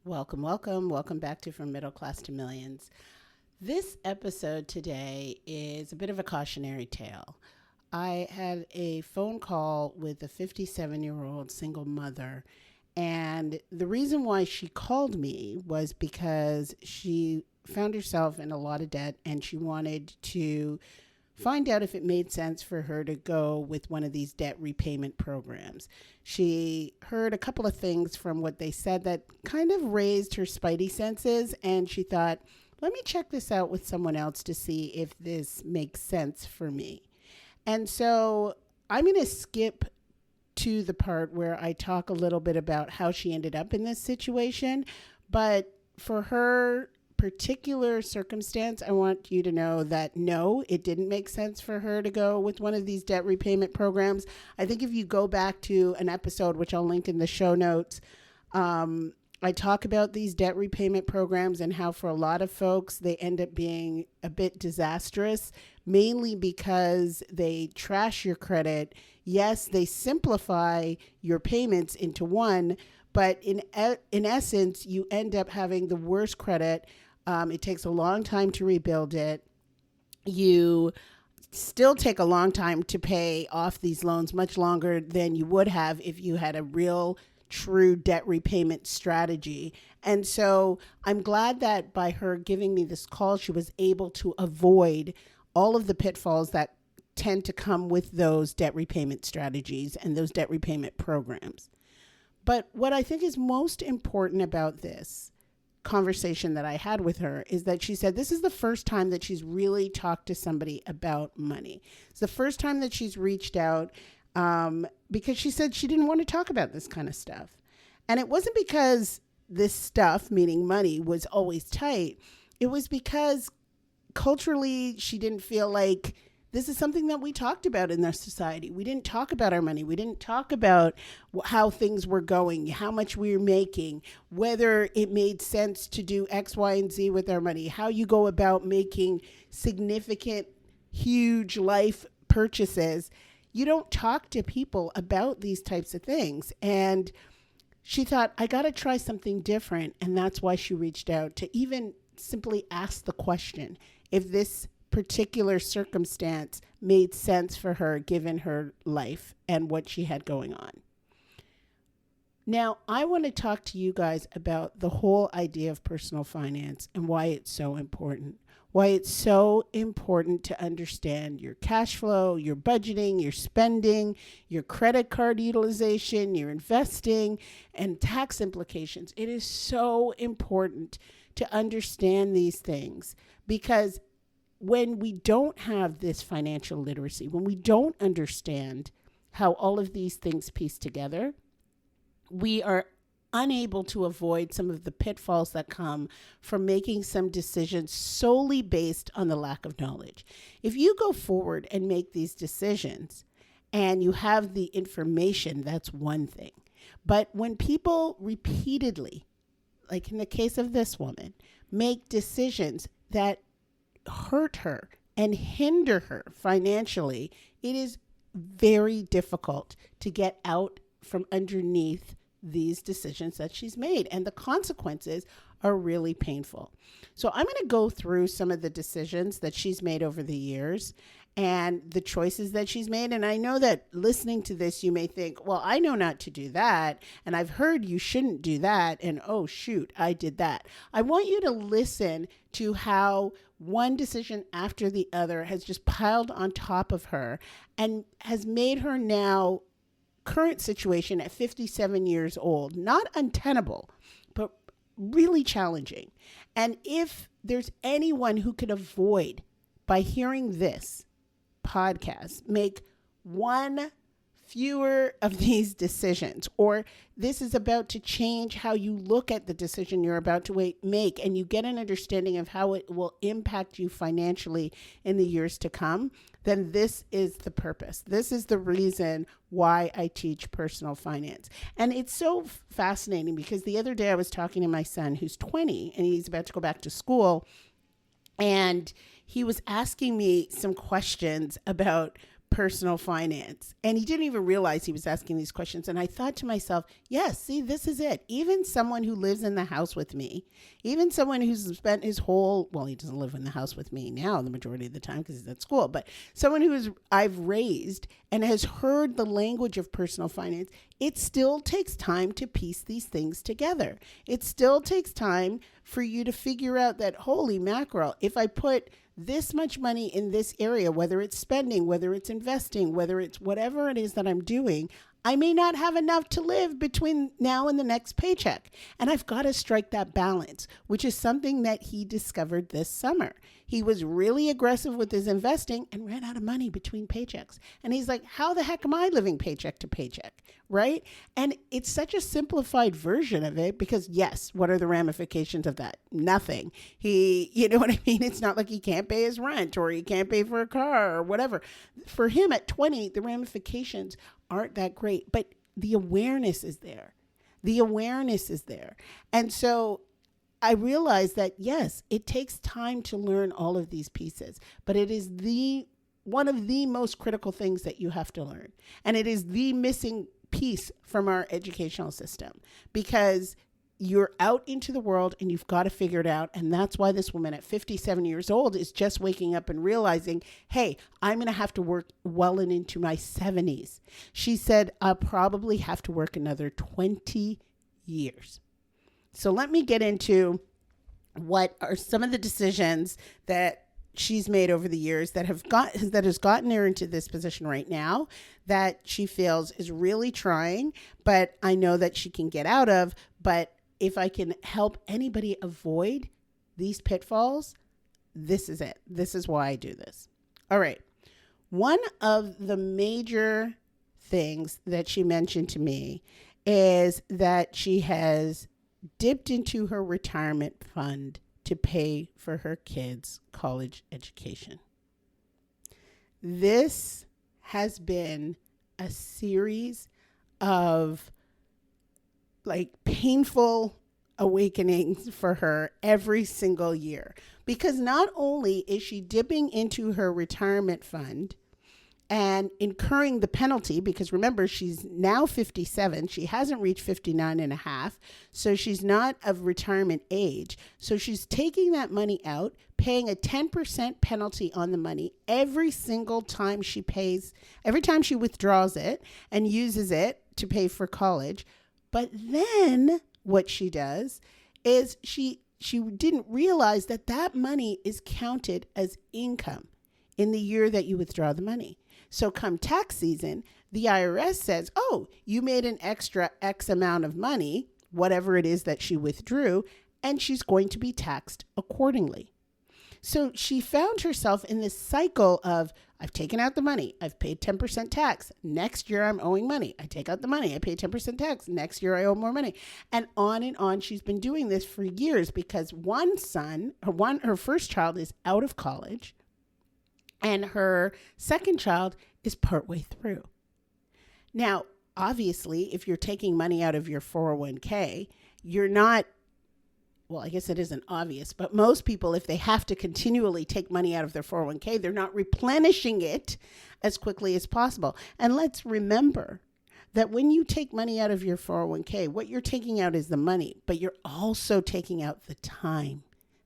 Welcome, welcome, welcome back to From Middle Class to Millions. This episode today is a bit of a cautionary tale. I had a phone call with a 57-year-old single mother, and the reason why she called me was because she found herself in a lot of debt and she wanted to find out if it made sense for her to go with one of these debt repayment programs. She heard a couple of things from what they said that kind of raised her spidey senses, and she thought, let me check this out with someone else to see if this makes sense for me. And so I'm going to skip to the part where I talk a little bit about how she ended up in this situation. But for her particular circumstance, I want you to know that no, it didn't make sense for her to go with one of these debt repayment programs. I think if you go back to an episode, which I'll link in the show notes, I talk about these debt repayment programs and how for a lot of folks, they end up being a bit disastrous, mainly because they trash your credit. Yes, they simplify your payments into one, but in essence, you end up having the worst credit. It takes a long time to rebuild it. You still take a long time to pay off these loans, much longer than you would have if you had a real true debt repayment strategy. And so I'm glad that by her giving me this call, she was able to avoid all of the pitfalls that tend to come with those debt repayment strategies and those debt repayment programs. But what I think is most important about this conversation that I had with her is that she said this is the first time that she's really talked to somebody about money. It's the first time that she's reached out because she said she didn't want to talk about this kind of stuff. And it wasn't because this stuff, meaning money, was always tight. It was because culturally she didn't feel like this is something that we talked about in our society. We didn't talk about our money. We didn't talk about how things were going, how much we were making, whether it made sense to do X, Y, and Z with our money, how you go about making significant, huge life purchases. You don't talk to people about these types of things. And she thought, I got to try something different. And that's why she reached out to even simply ask the question if this particular circumstance made sense for her given her life and what she had going on. Now, I want to talk to you guys about the whole idea of personal finance and why it's so important. Why it's so important to understand your cash flow, your budgeting, your spending, your credit card utilization, your investing, and tax implications. It is so important to understand these things because when we don't have this financial literacy, when we don't understand how all of these things piece together, we are unable to avoid some of the pitfalls that come from making some decisions solely based on the lack of knowledge. If you go forward and make these decisions and you have the information, that's one thing. But when people repeatedly, like in the case of this woman, make decisions that hurt her and hinder her financially, it is very difficult to get out from underneath these decisions that she's made. And the consequences are really painful. So I'm going to go through some of the decisions that she's made over the years and the choices that she's made. And I know that listening to this, you may think, well, I know not to do that. And I've heard you shouldn't do that. And oh, shoot, I did that. I want you to listen to how one decision after the other has just piled on top of her and has made her now current situation at 57 years old, not untenable, but really challenging. And if there's anyone who could avoid, by hearing this podcast, make one fewer of these decisions, or this is about to change how you look at the decision you're about to make, and you get an understanding of how it will impact you financially in the years to come, then this is the purpose. This is the reason why I teach personal finance. And it's so fascinating because the other day I was talking to my son who's 20 and he's about to go back to school, and he was asking me some questions about personal finance. And he didn't even realize he was asking these questions. And I thought to myself, yes, see, this is it. Even someone who lives in the house with me, even someone who's spent his whole, well, he doesn't live in the house with me now the majority of the time because he's at school, but someone I've raised and has heard the language of personal finance, it still takes time to piece these things together. It still takes time for you to figure out that, holy mackerel, if I put this much money in this area, whether it's spending, whether it's investing, whether it's whatever it is that I'm doing, I may not have enough to live between now and the next paycheck. And I've got to strike that balance, which is something that he discovered this summer. He was really aggressive with his investing and ran out of money between paychecks. And he's like, how the heck am I living paycheck to paycheck? Right? And it's such a simplified version of it because, yes, what are the ramifications of that? Nothing. You know what I mean? It's not like he can't pay his rent or he can't pay for a car or whatever. For him at 20, the ramifications aren't that great, but the awareness is there. The awareness is there. And so I realized that, yes, it takes time to learn all of these pieces, but it is one of the most critical things that you have to learn. And it is the missing piece from our educational system because you're out into the world and you've got to figure it out. And that's why this woman at 57 years old is just waking up and realizing, hey, I'm going to have to work well and into my 70s. She said, I'll probably have to work another 20 years. So let me get into what are some of the decisions that she's made over the years that has gotten her into this position right now that she feels is really trying, but I know that she can get out of. But if I can help anybody avoid these pitfalls, this is it. This is why I do this. All right. One of the major things that she mentioned to me is that she has dipped into her retirement fund to pay for her kids' college education. This has been a series of painful awakenings for her every single year, because not only is she dipping into her retirement fund and incurring the penalty, because remember, she's now 57. She hasn't reached 59 and a half. So she's not of retirement age. So she's taking that money out, paying a 10% penalty on the money every single time she withdraws it and uses it to pay for college. But then what she does is she didn't realize that money is counted as income in the year that you withdraw the money. So come tax season, the IRS says, oh, you made an extra X amount of money, whatever it is that she withdrew, and she's going to be taxed accordingly. So she found herself in this cycle of, I've taken out the money, I've paid 10% tax. Next year I'm owing money. I take out the money, I pay 10% tax. Next year I owe more money. And on. She's been doing this for years because her first child is out of college. And her second child is partway through. Now, obviously, if you're taking money out of your 401k, you're not, well, I guess it isn't obvious, but most people, if they have to continually take money out of their 401k, they're not replenishing it as quickly as possible. And let's remember that when you take money out of your 401k, what you're taking out is the money, but you're also taking out the time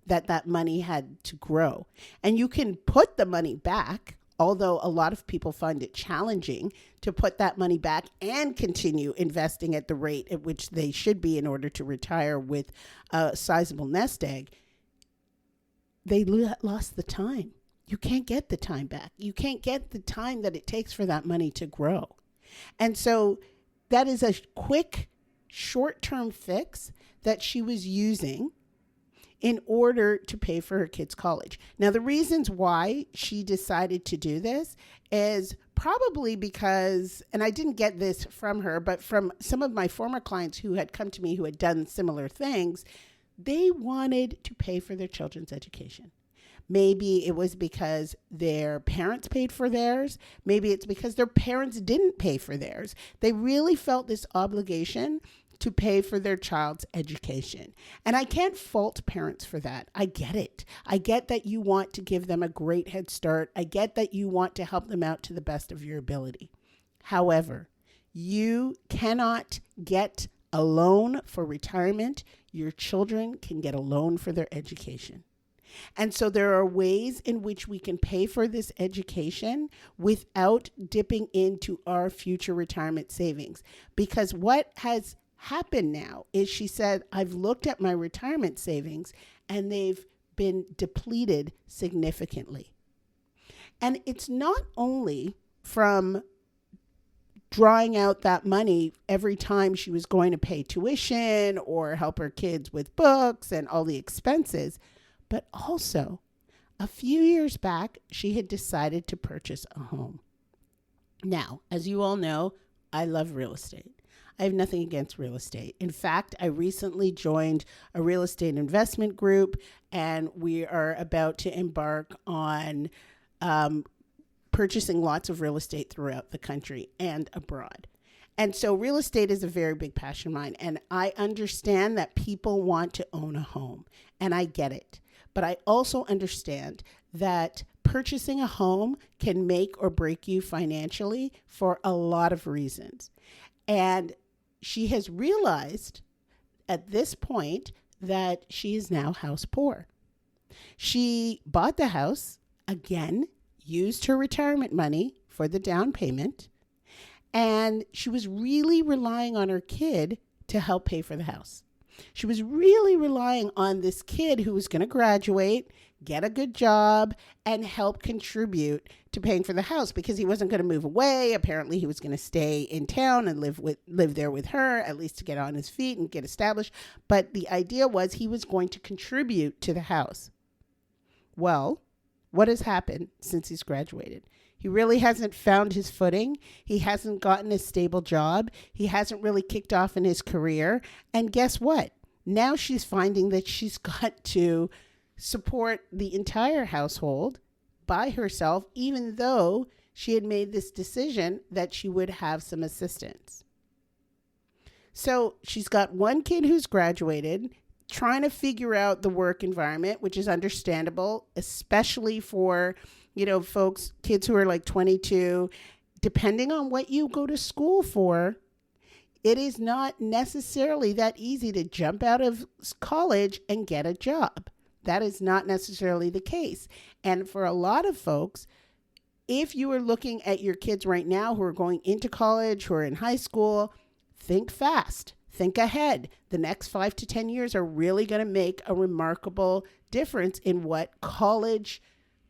that money had to grow. And you can put the money back, although a lot of people find it challenging to put that money back and continue investing at the rate at which they should be in order to retire with a sizable nest egg. They lost the time. You can't get the time back. You can't get the time that it takes for that money to grow. And so that is a quick, short-term fix that she was using in order to pay for her kids' college. Now, the reasons why she decided to do this is probably because, and I didn't get this from her, but from some of my former clients who had come to me who had done similar things, they wanted to pay for their children's education. Maybe it was because their parents paid for theirs. Maybe it's because their parents didn't pay for theirs. They really felt this obligation to pay for their child's education. And I can't fault parents for that. I get it. I get that you want to give them a great head start. I get that you want to help them out to the best of your ability. However, you cannot get a loan for retirement. Your children can get a loan for their education. And so there are ways in which we can pay for this education without dipping into our future retirement savings. Because what has happened now is she said, I've looked at my retirement savings and they've been depleted significantly. And it's not only from drawing out that money every time she was going to pay tuition or help her kids with books and all the expenses, but also a few years back, she had decided to purchase a home. Now, as you all know, I love real estate. I have nothing against real estate. In fact, I recently joined a real estate investment group, and we are about to embark on purchasing lots of real estate throughout the country and abroad. And so real estate is a very big passion of mine. And I understand that people want to own a home, and I get it. But I also understand that purchasing a home can make or break you financially for a lot of reasons. And she has realized at this point that she is now house poor. She bought the house, again, used her retirement money for the down payment, and she was really relying on her kid to help pay for the house. She was really relying on this kid who was going to graduate, get a good job, and help contribute to paying for the house because he wasn't going to move away. Apparently, he was going to stay in town and live there with her, at least to get on his feet and get established. But the idea was he was going to contribute to the house. Well, what has happened since he's graduated? He really hasn't found his footing. He hasn't gotten a stable job. He hasn't really kicked off in his career. And guess what? Now she's finding that she's got to support the entire household by herself, even though she had made this decision that she would have some assistance. So she's got one kid who's graduated, trying to figure out the work environment, which is understandable, especially for folks, kids who are like 22, depending on what you go to school for, it is not necessarily that easy to jump out of college and get a job. That is not necessarily the case. And for a lot of folks, if you are looking at your kids right now who are going into college, who are in high school, think fast, think ahead. The next 5 to 10 years are really going to make a remarkable difference in what college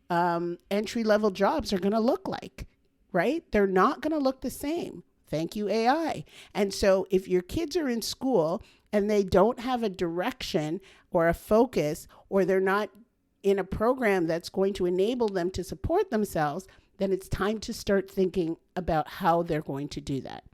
entry-level jobs are going to look like, right? They're not going to look the same. Thank you, AI. And so if your kids are in school and they don't have a direction or a focus, or they're not in a program that's going to enable them to support themselves, then it's time to start thinking about how they're going to do that.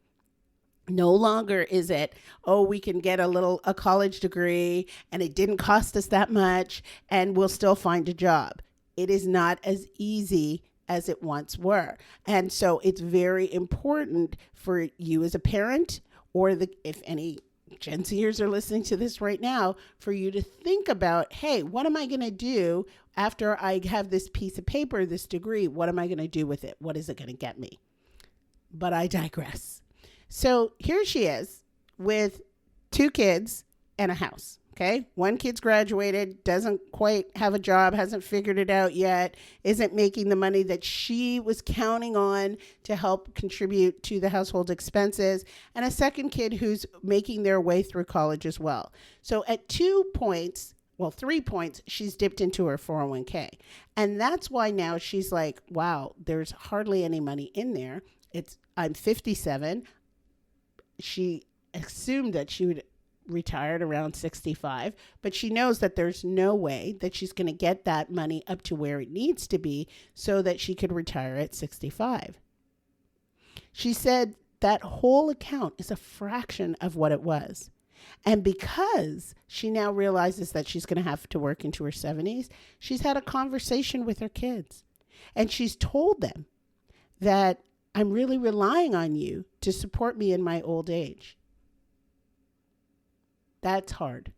No longer is it, we can get a college degree and it didn't cost us that much and we'll still find a job. It is not as easy as it once were. And so it's very important for you as a parent, or if any Gen Zers are listening to this right now, for you to think about, hey, what am I going to do after I have this piece of paper, this degree? What am I going to do with it? What is it going to get me? But I digress. So here she is with 2 kids and a house. Okay. One kid's graduated, doesn't quite have a job, hasn't figured it out yet, isn't making the money that she was counting on to help contribute to the household expenses, and a second kid who's making their way through college as well. So at 3 points, she's dipped into her 401k. And that's why now she's like, wow, there's hardly any money in there. I'm 57. She assumed that she would retired around 65, but she knows that there's no way that she's going to get that money up to where it needs to be so that she could retire at 65. She said that whole account is a fraction of what it was. And because she now realizes that she's going to have to work into her 70s, she's had a conversation with her kids. And she's told them that I'm really relying on you to support me in my old age. That's hard.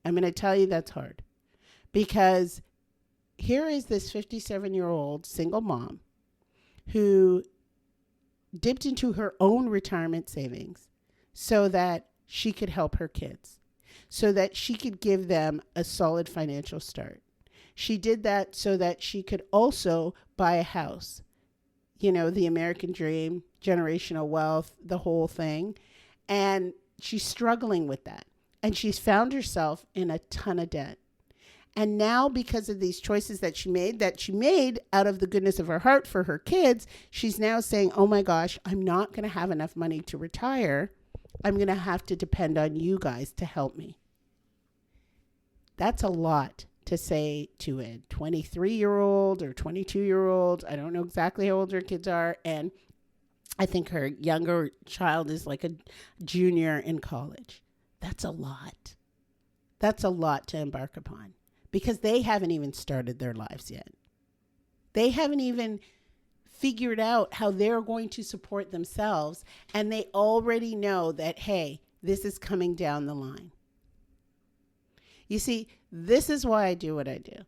I'm going to tell you that's hard. Because here is this 57-year-old single mom who dipped into her own retirement savings so that she could help her kids, so that she could give them a solid financial start. She did that so that she could also buy a house. You know, the American dream, generational wealth, the whole thing. And she's struggling with that. And she's found herself in a ton of debt. And now, because of these choices that she made out of the goodness of her heart for her kids, she's now saying, oh my gosh, I'm not going to have enough money to retire. I'm going to have to depend on you guys to help me. That's a lot to say to a 23-year-old or 22-year-old. I don't know exactly how old her kids are. And I think her younger child is like a junior in college. That's a lot. That's a lot to embark upon because they haven't even started their lives yet. They haven't even figured out how they're going to support themselves. And they already know that, hey, this is coming down the line. You see, this is why I do what I do.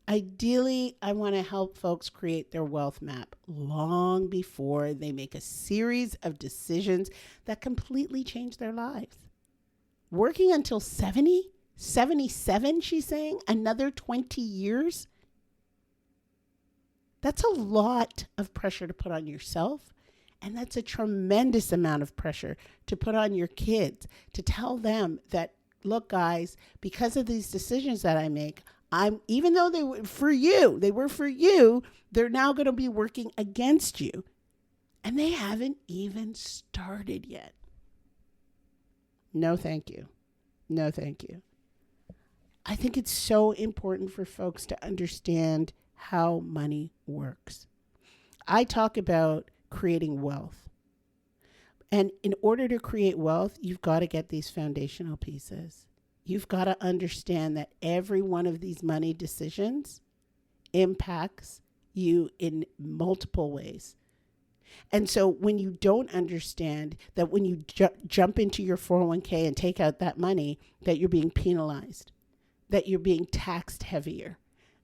Ideally, I want to help folks create their wealth map long before they make a series of decisions that completely change their lives. Working until 70, 77, she's saying, another 20 years. That's a lot of pressure to put on yourself. And that's a tremendous amount of pressure to put on your kids, to tell them that, look, guys, because of these decisions that I make, even though they were for you, they're now going to be working against you. And they haven't even started yet. No, thank you. No, thank you. I think it's so important for folks to understand how money works. I talk about creating wealth. And in order to create wealth, you've got to get these foundational pieces. You've got to understand that every one of these money decisions impacts you in multiple ways. And so when you don't understand that when you jump into your 401k and take out that money, that you're being penalized, that you're being taxed heavier,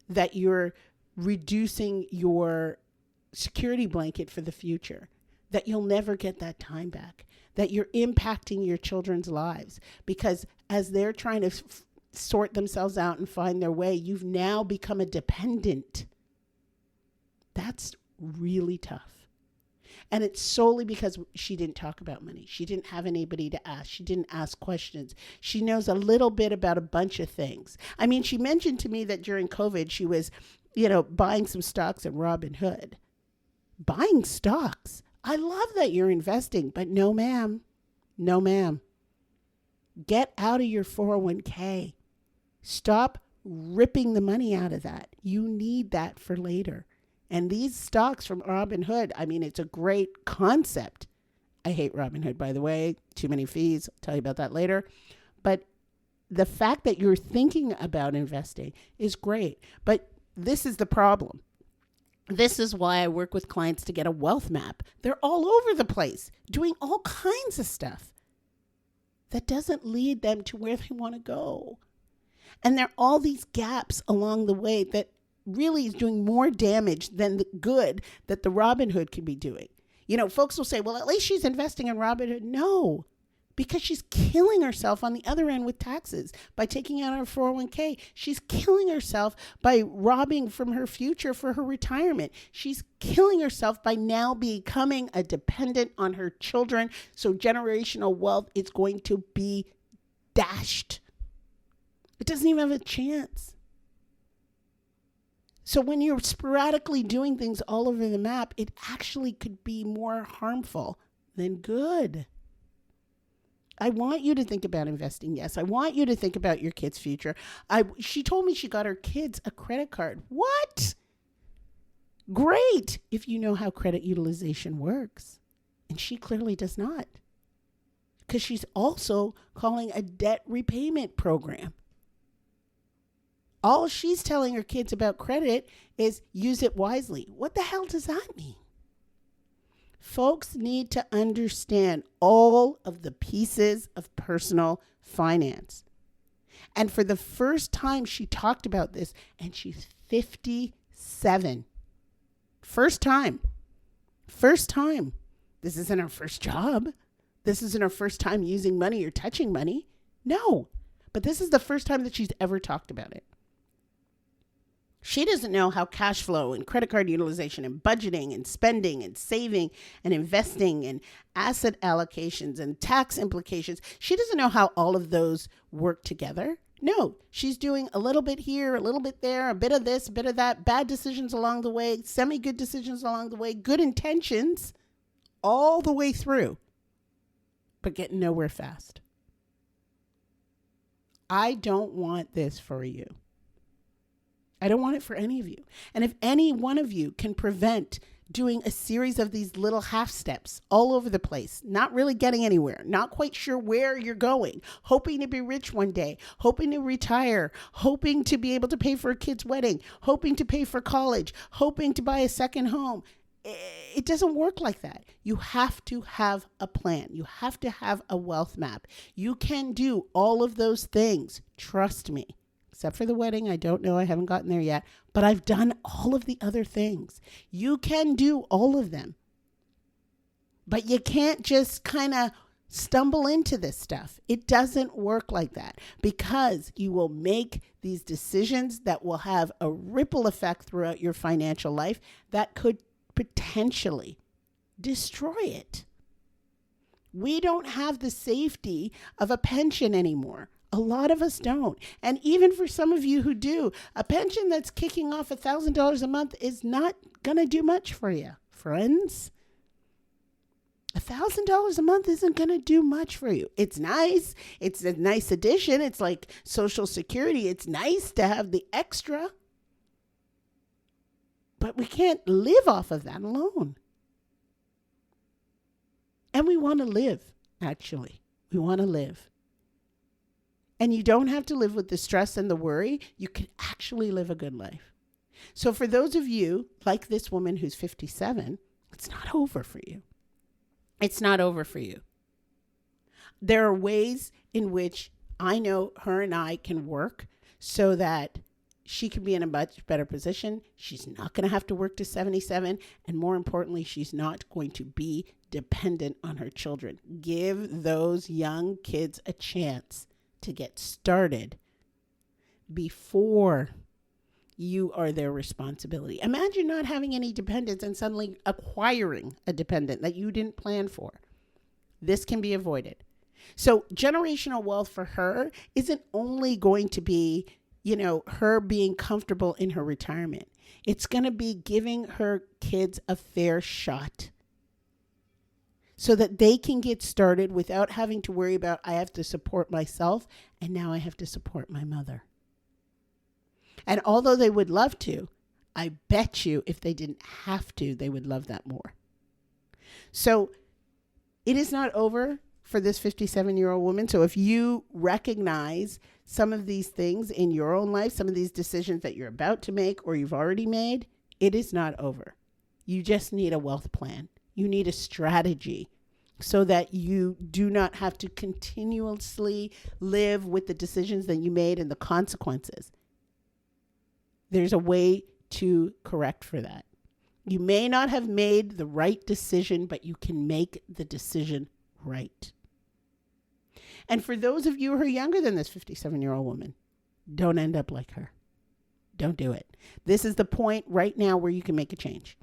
that you're reducing your security blanket for the future, that you'll never get that time back, that you're impacting your children's lives because as they're trying to sort themselves out and find their way, you've now become a dependent. That's really tough. And it's solely because she didn't talk about money. She didn't have anybody to ask. She didn't ask questions. She knows a little bit about a bunch of things. I mean, she mentioned to me that during COVID, she was, buying some stocks at Robinhood. Buying stocks. I love that you're investing, but no, ma'am. No, ma'am. Get out of your 401k. Stop ripping the money out of that. You need that for later. And these stocks from Robinhood, I mean, it's a great concept. I hate Robinhood, by the way. Too many fees. I'll tell you about that later. But the fact that you're thinking about investing is great. But this is the problem. This is why I work with clients to get a wealth map. They're all over the place, doing all kinds of stuff that doesn't lead them to where they want to go. And there are all these gaps along the way that really is doing more damage than the good that the Robinhood can be doing. Folks will say, well, at least she's investing in Robinhood. No, because she's killing herself on the other end with taxes by taking out her 401k. She's killing herself by robbing from her future for her retirement. She's killing herself by now becoming a dependent on her children. So generational wealth is going to be dashed. It doesn't even have a chance. So when you're sporadically doing things all over the map, it actually could be more harmful than good. I want you to think about investing. Yes, I want you to think about your kids' future. She told me she got her kids a credit card. What? Great, if you know how credit utilization works. And she clearly does not. Because she's also calling a debt repayment program. All she's telling her kids about credit is use it wisely. What the hell does that mean? Folks need to understand all of the pieces of personal finance. And for the first time, she talked about this, and she's 57. First time. This isn't her first job. This isn't her first time using money or touching money. No, but this is the first time that she's ever talked about it. She doesn't know how cash flow and credit card utilization and budgeting and spending and saving and investing and asset allocations and tax implications. She doesn't know how all of those work together. No, she's doing a little bit here, a little bit there, a bit of this, a bit of that, bad decisions along the way, semi-good decisions along the way, good intentions all the way through, but getting nowhere fast. I don't want this for you. I don't want it for any of you. And if any one of you can prevent doing a series of these little half steps all over the place, not really getting anywhere, not quite sure where you're going, hoping to be rich one day, hoping to retire, hoping to be able to pay for a kid's wedding, hoping to pay for college, hoping to buy a second home, it doesn't work like that. You have to have a plan. You have to have a wealth map. You can do all of those things. Trust me. Except for the wedding. I don't know. I haven't gotten there yet. But I've done all of the other things. You can do all of them. But you can't just kind of stumble into this stuff. It doesn't work like that, because you will make these decisions that will have a ripple effect throughout your financial life that could potentially destroy it. We don't have the safety of a pension anymore. A lot of us don't. And even for some of you who do, a pension that's kicking off $1,000 a month is not going to do much for you, friends. $1,000 a month isn't going to do much for you. It's nice. It's a nice addition. It's like Social Security. It's nice to have the extra. But we can't live off of that alone. And we want to live, actually. We want to live. And you don't have to live with the stress and the worry. You can actually live a good life. So for those of you, like this woman who's 57, it's not over for you. It's not over for you. There are ways in which I know her and I can work so that she can be in a much better position. She's not going to have to work to 77. And more importantly, she's not going to be dependent on her children. Give those young kids a chance to get started before you are their responsibility. Imagine not having any dependents and suddenly acquiring a dependent that you didn't plan for. This can be avoided. So generational wealth for her isn't only going to be, her being comfortable in her retirement. It's going to be giving her kids a fair shot so that they can get started without having to worry about, I have to support myself, and now I have to support my mother. And although they would love to, I bet you if they didn't have to, they would love that more. So it is not over for this 57-year-old woman. So if you recognize some of these things in your own life, some of these decisions that you're about to make or you've already made, it is not over. You just need a wealth plan. You need a strategy so that you do not have to continuously live with the decisions that you made and the consequences. There's a way to correct for that. You may not have made the right decision, but you can make the decision right. And for those of you who are younger than this 57-year-old woman, don't end up like her. Don't do it. This is the point right now where you can make a change.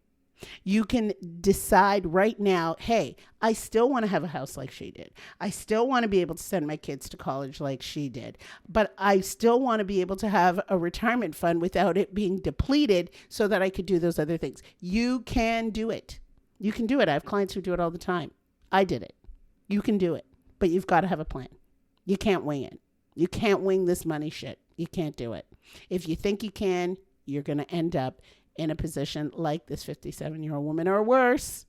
You can decide right now, hey, I still want to have a house like she did. I still want to be able to send my kids to college like she did. But I still want to be able to have a retirement fund without it being depleted so that I could do those other things. You can do it. You can do it. I have clients who do it all the time. I did it. You can do it. But you've got to have a plan. You can't wing it. You can't wing this money shit. You can't do it. If you think you can, you're going to end up in a position like this 57-year-old woman or worse.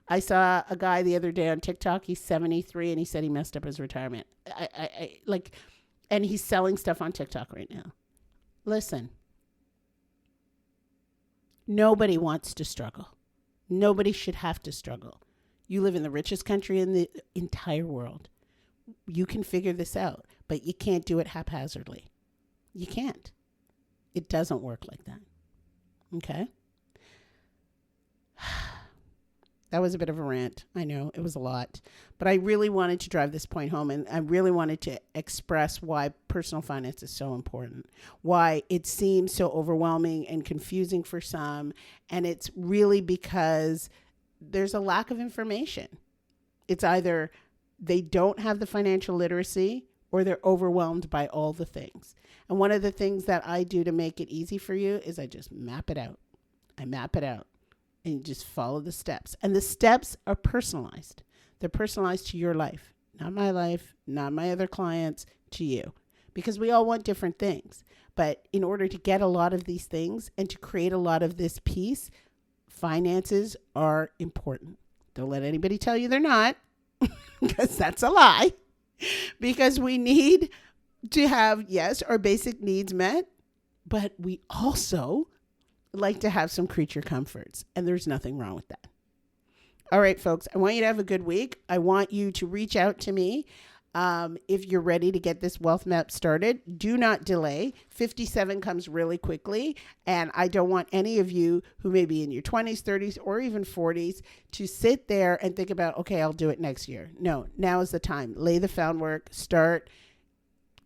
I saw a guy the other day on TikTok. He's 73 and he said he messed up his retirement. And he's selling stuff on TikTok right now. Listen, nobody wants to struggle. Nobody should have to struggle. You live in the richest country in the entire world. You can figure this out, but you can't do it haphazardly. You can't. It doesn't work like that. Okay? That was a bit of a rant. I know it was a lot, but I really wanted to drive this point home, and I really wanted to express why personal finance is so important, why it seems so overwhelming and confusing for some. And it's really because there's a lack of information. It's either they don't have the financial literacy or they're overwhelmed by all the things. And one of the things that I do to make it easy for you is I just map it out. I map it out. And you just follow the steps. And the steps are personalized. They're personalized to your life. Not my life, not my other clients, to you. Because we all want different things. But in order to get a lot of these things and to create a lot of this piece, finances are important. Don't let anybody tell you they're not, because that's a lie. Because we need to have, yes, our basic needs met, but we also like to have some creature comforts, and there's nothing wrong with that. All right, folks, I want you to have a good week. I want you to reach out to me if you're ready to get this wealth map started. Do not delay. 57 comes really quickly, and I don't want any of you who may be in your 20s, 30s, or even 40s to sit there and think about, okay, I'll do it next year. No, now is the time. Lay the groundwork, start,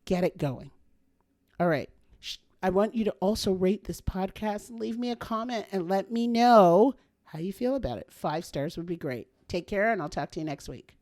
get it going. All right. I want you to also rate this podcast and leave me a comment and let me know how you feel about it. 5 stars would be great. Take care, and I'll talk to you next week.